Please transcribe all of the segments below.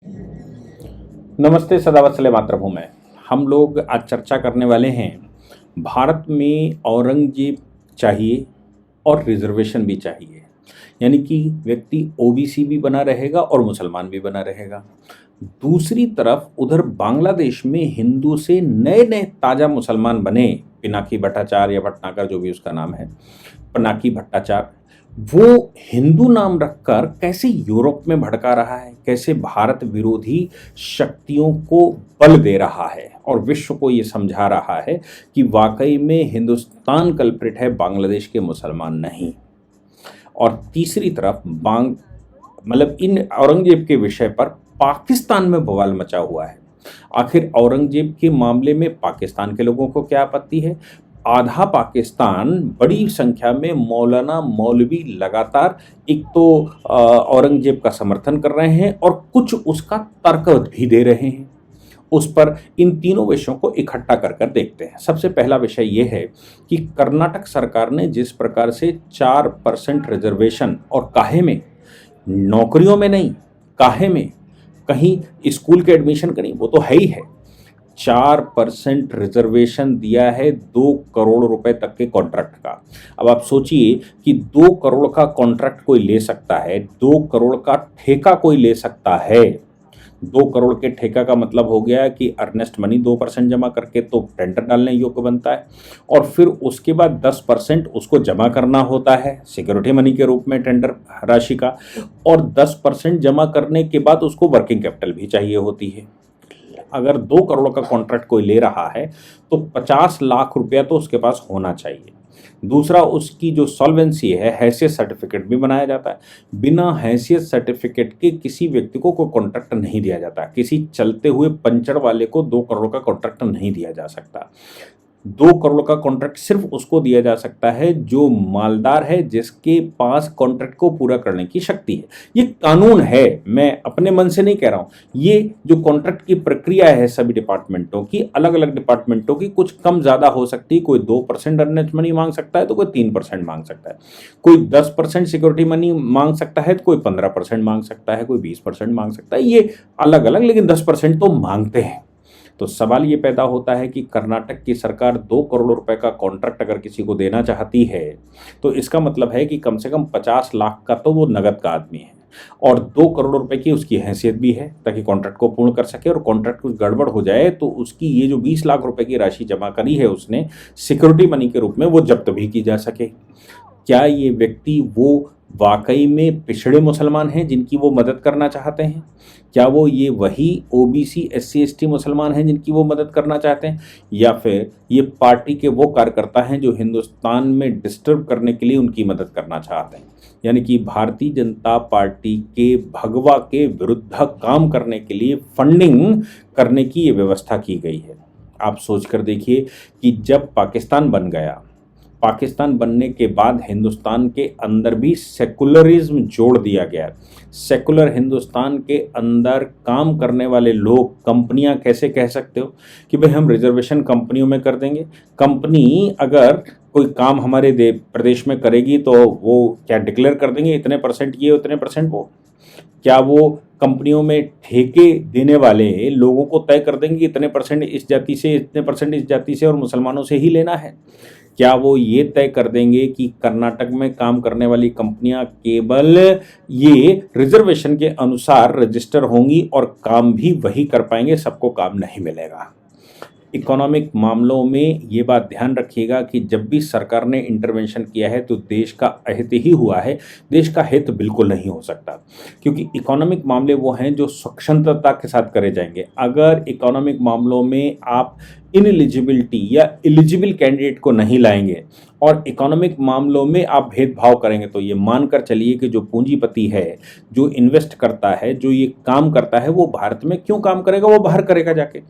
नमस्ते, सदावत्सले मातृभूमि। हम लोग आज चर्चा करने वाले हैं भारत में औरंगजेब चाहिए और रिजर्वेशन भी चाहिए, यानी कि व्यक्ति ओबीसी भी बना रहेगा और मुसलमान भी बना रहेगा। दूसरी तरफ उधर बांग्लादेश में हिंदू से नए नए ताज़ा मुसलमान बने, पिनाकी भट्टाचार्य या भटनागर जो भी उसका नाम है, पिनाकी भट्टाचार्य, वो हिंदू नाम रखकर कैसे यूरोप में भड़का रहा है, कैसे भारत विरोधी शक्तियों को बल दे रहा है और विश्व को ये समझा रहा है कि वाकई में हिंदुस्तान कल्प्रिट है, बांग्लादेश के मुसलमान नहीं। और तीसरी तरफ इन औरंगजेब के विषय पर पाकिस्तान में बवाल मचा हुआ है। आखिर औरंगजेब के मामले में पाकिस्तान के लोगों को क्या आपत्ति है? आधा पाकिस्तान बड़ी संख्या में मौलाना मौलवी लगातार एक तो औरंगजेब का समर्थन कर रहे हैं और कुछ उसका तर्क भी दे रहे हैं। उस पर इन तीनों विषयों को इकट्ठा कर देखते हैं। सबसे पहला विषय ये है कि कर्नाटक सरकार ने जिस प्रकार से 4% रिजर्वेशन, और काहे में, नौकरियों में नहीं, काहे में, कहीं स्कूल के एडमिशन का नहीं, वो तो है ही है, 4% रिजर्वेशन दिया है 2 करोड़ रुपए तक के कॉन्ट्रैक्ट का। अब आप सोचिए कि 2 करोड़ का कॉन्ट्रैक्ट कोई ले सकता है, 2 करोड़ का ठेका कोई ले सकता है। 2 करोड़ के ठेका का मतलब हो गया कि अर्नेस्ट मनी 2% जमा करके तो टेंडर डालने योग्य बनता है, और फिर उसके बाद 10% उसको जमा करना होता है सिक्योरिटी मनी के रूप में टेंडर राशि का, और 10% जमा करने के बाद उसको वर्किंग कैपिटल भी चाहिए होती है। अगर 2 करोड़ का कॉन्ट्रैक्ट कोई ले रहा है तो 50 लाख रुपया तो उसके पास होना चाहिए। दूसरा, उसकी जो सॉल्वेंसी है, हैसियत सर्टिफिकेट भी बनाया जाता है। बिना हैसियत सर्टिफिकेट के किसी व्यक्ति को कोई कॉन्ट्रैक्ट नहीं दिया जाता। किसी चलते हुए पंचर वाले को 2 करोड़ का कॉन्ट्रैक्ट नहीं दिया जा सकता। 2 करोड़ का कॉन्ट्रैक्ट सिर्फ उसको दिया जा सकता है जो मालदार है, जिसके पास कॉन्ट्रैक्ट को पूरा करने की शक्ति है। ये कानून है, मैं अपने मन से नहीं कह रहा हूँ। ये जो कॉन्ट्रैक्ट की प्रक्रिया है सभी डिपार्टमेंटों की, अलग अलग डिपार्टमेंटों की, कुछ कम ज़्यादा हो सकती है। कोई 2% अर्नेस्ट मनी मांग सकता है तो कोई 3% मांग सकता है, कोई 10% सिक्योरिटी मनी मांग सकता है तो कोई 15% मांग सकता है, कोई 20% मांग सकता है। ये अलग अलग, लेकिन 10% तो मांगते हैं। तो सवाल ये पैदा होता है कि कर्नाटक की सरकार 2 करोड़ रुपए का कॉन्ट्रैक्ट अगर किसी को देना चाहती है तो इसका मतलब है कि कम से कम 50 लाख का तो वो नगद का आदमी है, और 2 करोड़ रुपए की उसकी हैसियत भी है ताकि कॉन्ट्रैक्ट को पूर्ण कर सके। और कॉन्ट्रैक्ट कुछ गड़बड़ हो जाए तो उसकी ये जो 20 लाख रुपए की राशि जमा करी है उसने सिक्योरिटी मनी के रूप में, वो जब्त भी की जा सके। क्या ये व्यक्ति वो वाकई में पिछड़े मुसलमान हैं जिनकी वो मदद करना चाहते हैं? क्या वो ये वही ओबीसी एससी एसटी मुसलमान हैं जिनकी वो मदद करना चाहते हैं, या फिर ये पार्टी के वो कार्यकर्ता हैं जो हिंदुस्तान में डिस्टर्ब करने के लिए उनकी मदद करना चाहते हैं? यानी कि भारतीय जनता पार्टी के भगवा के विरुद्ध काम करने के लिए फंडिंग करने की ये व्यवस्था की गई है। आप सोच कर देखिए कि जब पाकिस्तान बन गया, पाकिस्तान बनने के बाद हिंदुस्तान के अंदर भी सेकुलरिज्म जोड़ दिया गया। सेकुलर हिंदुस्तान के अंदर काम करने वाले लोग, कंपनियां कैसे कह सकते हो कि भाई हम रिजर्वेशन कंपनियों में कर देंगे? कंपनी अगर कोई काम हमारे प्रदेश में करेगी तो वो क्या डिक्लेयर कर देंगे इतने % ये, उतने % वो? क्या वो कंपनियों में ठेके देने वाले लोगों को तय कर देंगे इतने % इस जाति से, इतने % इस जाति से और मुसलमानों से ही लेना है? क्या वो ये तय कर देंगे कि कर्नाटक में काम करने वाली कंपनियां केवल ये रिजर्वेशन के अनुसार रजिस्टर होंगी और काम भी वही कर पाएंगे, सबको काम नहीं मिलेगा? इकोनॉमिक मामलों में ये बात ध्यान रखिएगा कि जब भी सरकार ने इंटरवेंशन किया है तो देश का अहित ही हुआ है, देश का हित बिल्कुल नहीं हो सकता, क्योंकि इकोनॉमिक मामले वो हैं जो स्वतंत्रता के साथ करे जाएंगे। अगर इकोनॉमिक मामलों में आप इनएलिजिबिलिटी या एलिजिबल कैंडिडेट को नहीं लाएंगे और इकोनॉमिक मामलों में आप भेदभाव करेंगे तो ये मानकर चलिए कि जो पूंजीपति है, जो इन्वेस्ट करता है, जो ये काम करता है, वो भारत में क्यों काम करेगा, वो बाहर करेगा जाके।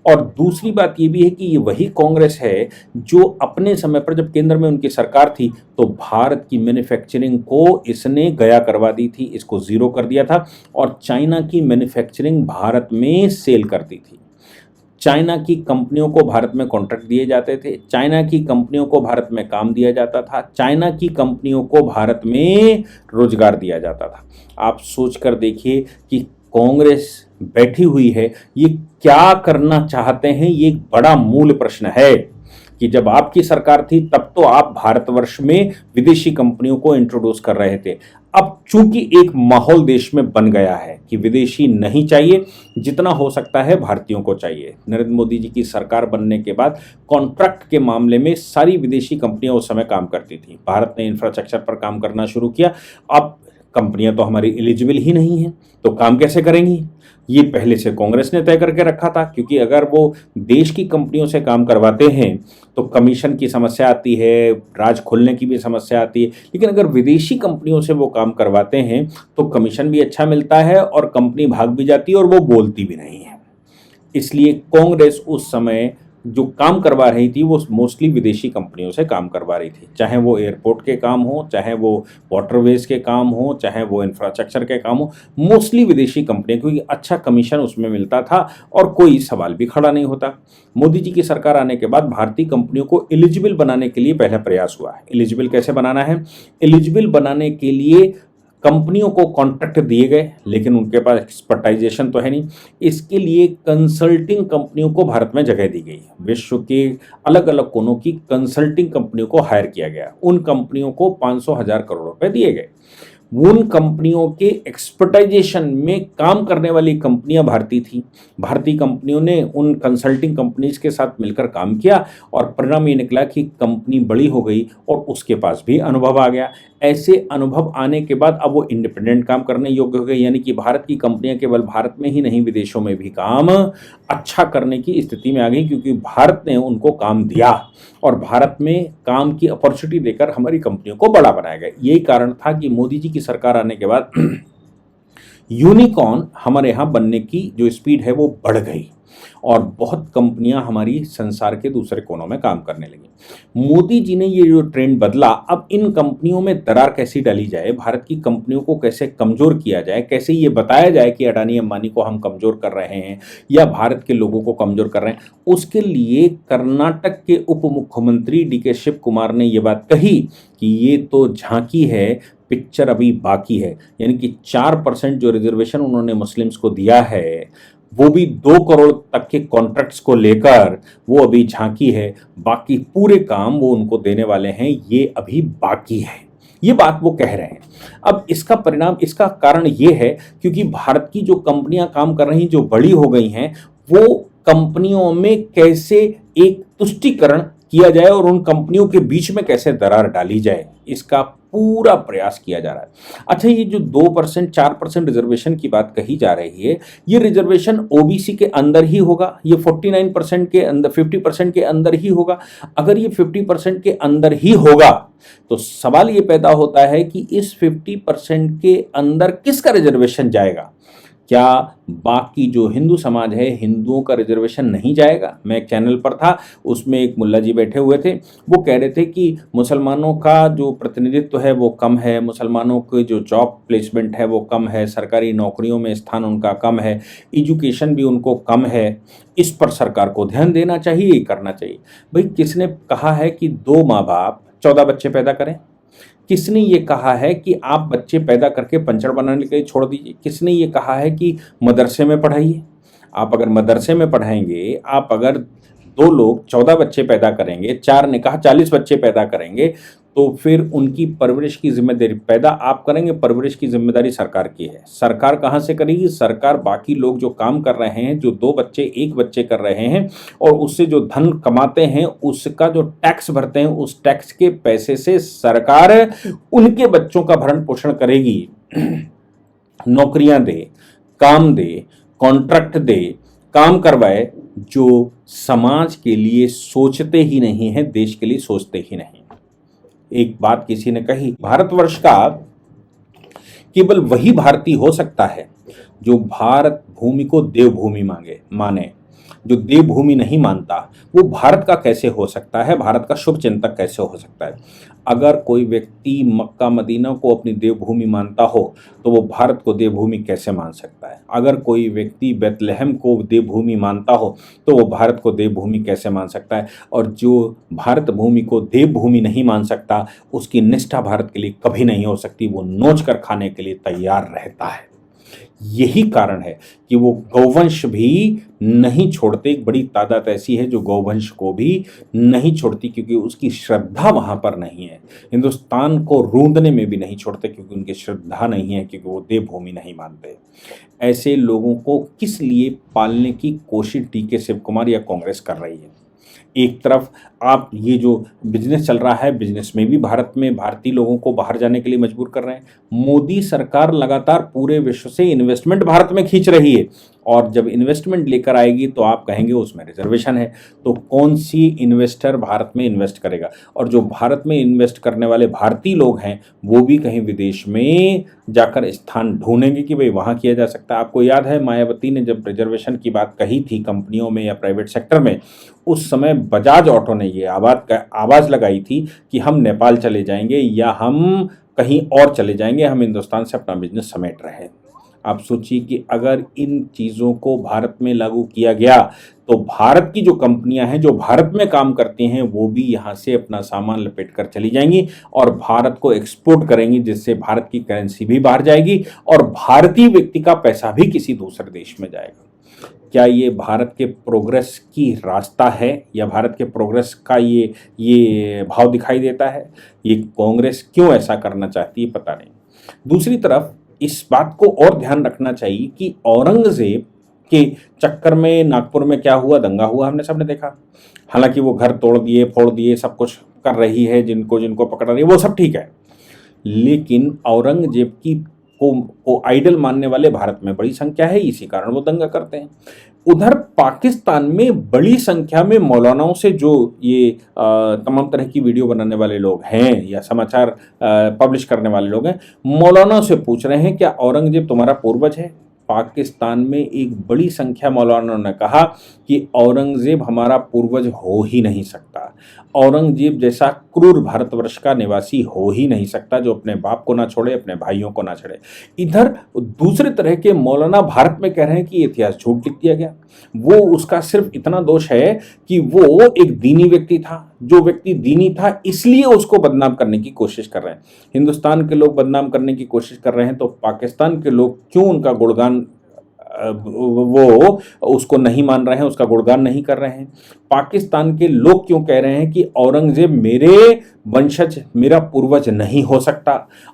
और दूसरी बात ये भी है कि ये वही कांग्रेस है जो अपने समय पर जब केंद्र में उनकी सरकार थी तो भारत की मैन्युफैक्चरिंग को इसने गया करवा दी थी, इसको जीरो कर दिया था, और चाइना की मैन्युफैक्चरिंग भारत में सेल करती थी। चाइना की कंपनियों को भारत में कॉन्ट्रैक्ट दिए जाते थे, चाइना की कंपनियों को भारत में काम दिया जाता था, चाइना की कंपनियों को भारत में रोजगार दिया जाता था। आप सोच कर देखिए कि कांग्रेस बैठी हुई है, ये क्या करना चाहते हैं, ये एक बड़ा मूल प्रश्न है कि जब आपकी सरकार थी तब तो आप भारतवर्ष में विदेशी कंपनियों को इंट्रोड्यूस कर रहे थे। अब चूंकि एक माहौल देश में बन गया है कि विदेशी नहीं चाहिए, जितना हो सकता है भारतीयों को चाहिए। नरेंद्र मोदी जी की सरकार बनने के बाद कॉन्ट्रैक्ट के मामले में सारी विदेशी कंपनियां उस समय काम करती थी। भारत ने इंफ्रास्ट्रक्चर पर काम करना शुरू किया। अब कंपनियां तो हमारी एलिजिबल ही नहीं हैं, तो काम कैसे करेंगी? ये पहले से कांग्रेस ने तय करके रखा था, क्योंकि अगर वो देश की कंपनियों से काम करवाते हैं तो कमीशन की समस्या आती है, राज खोलने की भी समस्या आती है। लेकिन अगर विदेशी कंपनियों से वो काम करवाते हैं तो कमीशन भी अच्छा मिलता है और कंपनी भाग भी जाती है और वो बोलती भी नहीं है। इसलिए कांग्रेस उस समय जो काम करवा रही थी वो मोस्टली विदेशी कंपनियों से काम करवा रही थी, चाहे वो एयरपोर्ट के काम हो, चाहे वो वाटरवेज के काम हो, चाहे वो इंफ्रास्ट्रक्चर के काम हो, मोस्टली विदेशी कंपनियां, क्योंकि अच्छा कमीशन उसमें मिलता था और कोई सवाल भी खड़ा नहीं होता। मोदी जी की सरकार आने के बाद भारतीय कंपनियों को एलिजिबल बनाने के लिए पहला प्रयास हुआ है। एलिजिबल कैसे बनाना है? एलिजिबल बनाने के लिए कंपनियों को कॉन्ट्रैक्ट दिए गए, लेकिन उनके पास एक्सपर्टाइजेशन तो है नहीं। इसके लिए कंसल्टिंग कंपनियों को भारत में जगह दी गई। विश्व के अलग अलग कोनों की कंसल्टिंग कंपनियों को हायर किया गया। उन कंपनियों को 500,000 करोड़ रुपए दिए गए। उन कंपनियों के एक्सपर्टाइजेशन में काम करने वाली कंपनियां भारतीय थी। भारतीय कंपनियों ने उन कंसल्टिंग कंपनीज के साथ मिलकर काम किया और परिणाम ये निकला कि कंपनी बड़ी हो गई और उसके पास भी अनुभव आ गया। ऐसे अनुभव आने के बाद अब वो इंडिपेंडेंट काम करने योग्य हो गए, यानी कि भारत की कंपनियां केवल भारत में ही नहीं विदेशों में भी काम अच्छा करने की स्थिति में आ गई, क्योंकि भारत ने उनको काम दिया और भारत में काम की अपॉर्चुनिटी देकर हमारी कंपनियों को बड़ा बनाया गया। यही कारण था कि मोदी जी की सरकार आने के बाद यूनिकॉर्न हमारे यहाँ बनने की जो स्पीड है वो बढ़ गई और बहुत कंपनियां हमारी संसार के दूसरे कोनों में काम करने लगी। मोदी जी ने ये जो ट्रेंड बदला, अब इन कंपनियों में दरार कैसे डाली जाए, भारत की कंपनियों को कैसे कमजोर किया जाए, कैसे ये बताया जाए कि अडानी अंबानी को हम कमजोर कर रहे हैं या भारत के लोगों को कमजोर कर रहे हैं, उसके लिए कर्नाटक के उप मुख्यमंत्री डीके शिव कुमार ने ये बात कही कि ये तो झांकी है, पिक्चर अभी बाकी है। यानी कि 4% जो रिजर्वेशन उन्होंने मुस्लिम्स को दिया है, वो भी 2 करोड़ तक के कॉन्ट्रैक्ट्स को लेकर वो अभी झांकी है, बाकी पूरे काम वो उनको देने वाले हैं, ये अभी बाकी है। ये बात वो कह रहे हैं। अब इसका परिणाम, इसका कारण ये है क्योंकि भारत की जो कंपनियां काम कर रही, जो बड़ी हो गई हैं, वो कंपनियों में कैसे एक तुष्टीकरण किया जाए और उन कंपनियों के बीच में कैसे दरार डाली जाए, इसका पूरा प्रयास किया जा रहा है। अच्छा, ये जो 2% 4% रिजर्वेशन की बात कही जा रही है, ये रिजर्वेशन ओबीसी के अंदर ही होगा, ये 49% के अंदर, 50% के अंदर ही होगा। अगर ये 50% के अंदर ही होगा तो सवाल ये पैदा होता है कि इस 50% के अंदर किसका रिजर्वेशन जाएगा? क्या बाकी जो हिंदू समाज है, हिंदुओं का रिजर्वेशन नहीं जाएगा? मैं एक चैनल पर था, उसमें एक मुल्ला जी बैठे हुए थे, वो कह रहे थे कि मुसलमानों का जो प्रतिनिधित्व है वो कम है, मुसलमानों के जो जॉब प्लेसमेंट है वो कम है, सरकारी नौकरियों में स्थान उनका कम है, एजुकेशन भी उनको कम है, इस पर सरकार को ध्यान देना चाहिए, करना चाहिए। भाई, किसने कहा है कि 2 माँ बाप 14 बच्चे पैदा करें? किसने ये कहा है कि आप बच्चे पैदा करके पंचर बनाने के लिए छोड़ दीजिए? किसने ये कहा है कि मदरसे में पढ़ाइए? आप अगर मदरसे में पढ़ाएंगे, आप अगर 2 लोग 14 बच्चे पैदा करेंगे, 4 ने कहा 40 बच्चे पैदा करेंगे, तो फिर उनकी परवरिश की जिम्मेदारी पैदा आप करेंगे, परवरिश की जिम्मेदारी सरकार की है। सरकार कहाँ से करेगी? सरकार बाकी लोग जो काम कर रहे हैं, जो 2 बच्चे 1 बच्चे कर रहे हैं और उससे जो धन कमाते हैं, उसका जो टैक्स भरते हैं, उस टैक्स के पैसे से सरकार उनके बच्चों का भरण पोषण करेगी। नौकरियां दे, काम दे, कॉन्ट्रैक्ट दे, काम करवाए, जो समाज के लिए सोचते ही नहीं है, देश के लिए सोचते ही नहीं। एक बात किसी ने कही, भारतवर्ष का केवल वही भारतीय हो सकता है जो भारत भूमि को देवभूमि माने। जो देवभूमि नहीं मानता वो भारत का कैसे हो सकता है, भारत का शुभ चिंतक कैसे हो सकता है? अगर कोई व्यक्ति मक्का मदीना को अपनी देवभूमि मानता हो तो वो भारत को देवभूमि कैसे मान सकता है? अगर कोई व्यक्ति बेतलहम को देवभूमि मानता हो तो वो भारत को देवभूमि कैसे मान सकता है? और जो भारत भूमि को देवभूमि नहीं मान सकता, उसकी निष्ठा भारत के लिए कभी नहीं हो सकती, वो नोच कर खाने के लिए तैयार रहता है। यही कारण है कि वो गौवंश भी नहीं छोड़ते। एक बड़ी तादाद ऐसी है जो गौवंश को भी नहीं छोड़ती, क्योंकि उसकी श्रद्धा वहाँ पर नहीं है। हिंदुस्तान को रूंधने में भी नहीं छोड़ते क्योंकि उनकी श्रद्धा नहीं है, क्योंकि वो देवभूमि नहीं मानते। ऐसे लोगों को किस लिए पालने की कोशिश डीके शिव कुमार या कांग्रेस कर रही है? एक तरफ आप ये जो बिजनेस चल रहा है, बिजनेस में भी भारत में भारतीय लोगों को बाहर जाने के लिए मजबूर कर रहे हैं। मोदी सरकार लगातार पूरे विश्व से इन्वेस्टमेंट भारत में खींच रही है, और जब इन्वेस्टमेंट लेकर आएगी तो आप कहेंगे उसमें रिजर्वेशन है। तो कौन सी इन्वेस्टर भारत में इन्वेस्ट करेगा? और जो भारत में इन्वेस्ट करने वाले भारतीय लोग हैं वो भी कहीं विदेश में जाकर स्थान ढूंढेंगे कि भाई वहाँ किया जा सकता है। आपको याद है मायावती ने जब रिजर्वेशन की बात कही थी कंपनियों में या प्राइवेट सेक्टर में, उस समय बजाज ऑटो ने ये आवाज़ लगाई थी कि हम नेपाल चले जाएंगे या हम कहीं और चले जाएंगे, हम हिंदुस्तान से अपना बिजनेस समेट रहे हैं। आप सोचिए कि अगर इन चीज़ों को भारत में लागू किया गया तो भारत की जो कंपनियां हैं जो भारत में काम करती हैं वो भी यहाँ से अपना सामान लपेट कर चली जाएंगी और भारत को एक्सपोर्ट करेंगी, जिससे भारत की करेंसी भी बाहर जाएगी और भारतीय व्यक्ति का पैसा भी किसी दूसरे देश में जाएगा। क्या ये भारत के प्रोग्रेस की रास्ता है या भारत के प्रोग्रेस का ये भाव दिखाई देता है? ये कांग्रेस क्यों ऐसा करना चाहती है पता नहीं। दूसरी तरफ इस बात को और ध्यान रखना चाहिए कि औरंगजेब के चक्कर में नागपुर में क्या हुआ, दंगा हुआ, हमने सबने देखा। हालांकि वो घर तोड़ दिए, फोड़ दिए, सब कुछ कर रही है, जिनको जिनको पकड़ रही है वो सब ठीक है, लेकिन औरंगजेब को आइडल मानने वाले भारत में बड़ी संख्या है, इसी कारण वो दंगा करते हैं। उधर पाकिस्तान में बड़ी संख्या में मौलानाओं से जो ये तमाम तरह की वीडियो बनाने वाले लोग हैं या समाचार पब्लिश करने वाले लोग हैं, मौलानाओं से पूछ रहे हैं क्या औरंगजेब तुम्हारा पूर्वज है? पाकिस्तान में एक बड़ी संख्या मौलानाओं ने कहा कि औरंगजेब हमारा पूर्वज हो ही नहीं सकता, औरंगजेब जैसा क्रूर भारतवर्ष का निवासी हो ही नहीं सकता जो अपने बाप को ना छोड़े, अपने भाइयों को ना छोड़े। इधर दूसरे तरह के मौलाना भारत में कह रहे हैं कि इतिहास झूठ लिख दिया गया। वो उसका सिर्फ इतना दोष है कि वो एक दीनी व्यक्ति था, जो व्यक्ति दीनी था इसलिए उसको बदनाम करने की कोशिश कर रहे हैं। हिंदुस्तान के लोग बदनाम करने की कोशिश कर रहे हैं तो पाकिस्तान के लोग क्यों उनका गुणगान वो उसको नहीं मान रहे हैं, उसका गुणगान नहीं कर रहे हैं? पाकिस्तान के लोग क्यों कह रहे हैं कि औरंगजेब मेरे वंशज, मेरा पूर्वज नहीं हो सकता,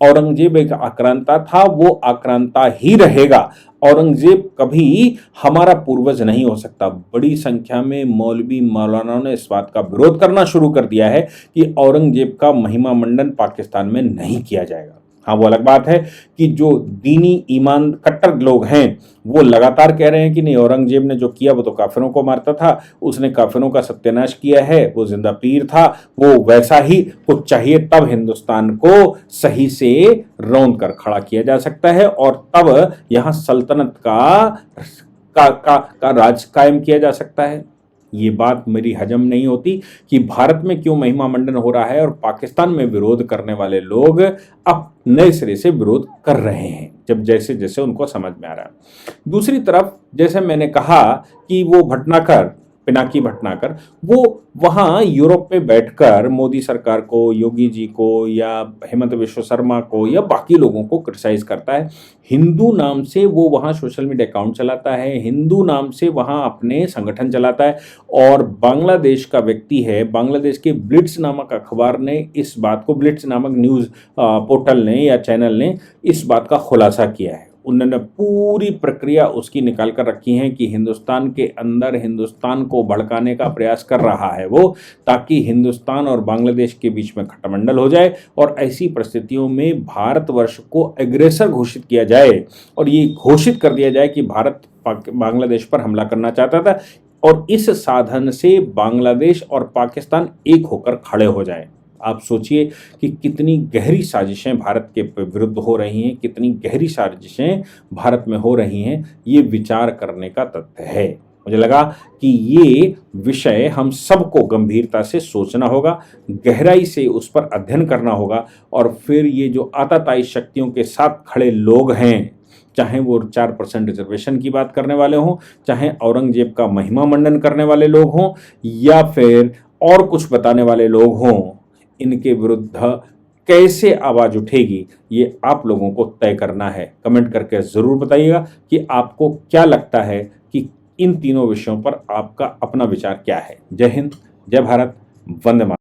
औरंगजेब एक आक्रांता था, वो आक्रांता ही रहेगा, औरंगजेब कभी हमारा पूर्वज नहीं हो सकता? बड़ी संख्या में मौलवी मौलानाओं ने इस बात का विरोध करना शुरू कर दिया है कि औरंगजेब का महिमा मंडन पाकिस्तान में नहीं किया जाएगा। हाँ, वो अलग बात है कि जो दीनी ईमान कट्टर लोग हैं वो लगातार कह रहे हैं कि नहीं, औरंगजेब ने जो किया वो तो काफिरों को मारता था, उसने काफिरों का सत्यानाश किया है, वो जिंदा पीर था, वो वैसा ही कुछ चाहिए तब हिंदुस्तान को सही से रौंद कर खड़ा किया जा सकता है और तब यहाँ सल्तनत का राज कायम किया जा सकता है। ये बात मेरी हजम नहीं होती कि भारत में क्यों महिमा मंडन हो रहा है और पाकिस्तान में विरोध करने वाले लोग अब नए सिरे से विरोध कर रहे हैं, जब जैसे जैसे उनको समझ में आ रहा है। दूसरी तरफ जैसे मैंने कहा कि वो भटनागर, पिनाकी भटनागर, वो वहाँ यूरोप में बैठकर मोदी सरकार को, योगी जी को या हेमंत विश्व शर्मा को या बाकी लोगों को क्रिटिसाइज करता है। हिंदू नाम से वो वहाँ सोशल मीडिया अकाउंट चलाता है, हिंदू नाम से वहाँ अपने संगठन चलाता है और बांग्लादेश का व्यक्ति है। बांग्लादेश के ब्लिट्स नामक अखबार ने इस बात को, ब्लिट्स नामक न्यूज़ पोर्टल ने या चैनल ने इस बात का खुलासा किया है। उन्होंने पूरी प्रक्रिया उसकी निकाल कर रखी है कि हिंदुस्तान के अंदर हिंदुस्तान को भड़काने का प्रयास कर रहा है वो, ताकि हिंदुस्तान और बांग्लादेश के बीच में खटमंडल हो जाए और ऐसी परिस्थितियों में भारतवर्ष को एग्रेसर घोषित किया जाए और ये घोषित कर दिया जाए कि भारत बांग्लादेश पर हमला करना चाहता था और इस साधन से बांग्लादेश और पाकिस्तान एक होकर खड़े हो जाए। आप सोचिए कि कितनी गहरी साजिशें भारत के विरुद्ध हो रही हैं, कितनी गहरी साजिशें भारत में हो रही हैं, ये विचार करने का तथ्य है। मुझे लगा कि ये विषय हम सबको गंभीरता से सोचना होगा, गहराई से उस पर अध्ययन करना होगा और फिर ये जो आताताई शक्तियों के साथ खड़े लोग हैं, चाहे वो 4% रिजर्वेशन की बात करने वाले हों, चाहे औरंगजेब का महिमा मंडन करने वाले लोग हों या फिर और कुछ बताने वाले लोग हों, इनके विरुद्ध कैसे आवाज़ उठेगी, ये आप लोगों को तय करना है। कमेंट करके ज़रूर बताइएगा कि आपको क्या लगता है कि इन तीनों विषयों पर आपका अपना विचार क्या है। जय हिंद, जय भारत, वंदे मातरम।